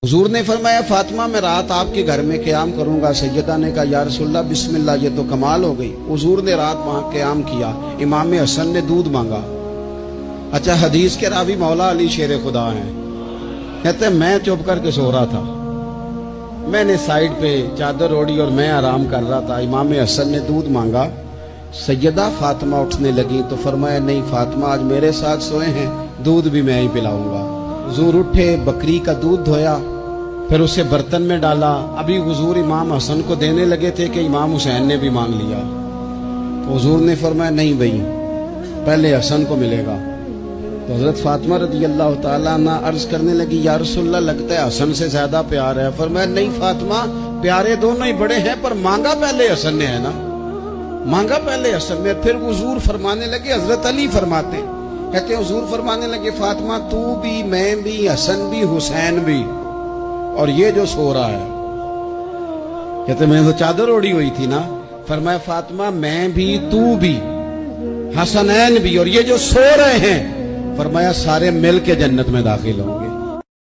हुजूर ने फरमाया फातिमा मैं रात आपके घर में क़याम करूंगा। सैयदा ने कहा या रसूलल्लाह बिस्मिल्लाह, ये तो कमाल हो गई। हुजूर ने रात वहां क़याम किया। इमाम हसन ने दूध मांगा। अच्छा, हदीस के रावी मौला अली शेर खुदा हैं। कहते मैं चुप करके सो रहा था, मैंने साइड पे चादर ओढ़ी और मैं आराम कर रहा था। इमाम हसन ने दूध मांगा। सैयदा फातिमा उठने लगी तो फरमाया नहीं फातिमा, आज मेरे साथ सोए हैं, दूध भी मैं ही पिलाऊंगा। हुजूर उठे, बकरी का दूध धोया, फिर उसे बर्तन में डाला। अभी हुजूर इमाम हसन को देने लगे थे कि इमाम हुसैन ने भी मांग लिया। तो हुजूर ने फरमाया नहीं भाई, पहले हसन को मिलेगा। तो हजरत फातिमा रज़ी अल्लाह ताला अन्हा अर्ज करने लगी या रसूलल्लाह, लगता है हसन से ज्यादा प्यार है। फरमाया नहीं फातिमा, प्यारे दोनों ही बड़े हैं, पर मांगा पहले हसन ने है ना, मांगा पहले हसन ने। फिर हुजूर फरमाने लगे, हजरत अली फरमाते, कहते हुजूर फरमाने लगे फातिमा तू भी, मैं भी, हसन भी, हुसैन भी, और ये जो सो रहा है, कहते मैं तो चादर ओढ़ी हुई थी ना। फरमाया फातिमा मैं भी, तू भी, हसनैन भी, और ये जो सो रहे हैं, फरमाया सारे मिल के जन्नत में दाखिल होंगे।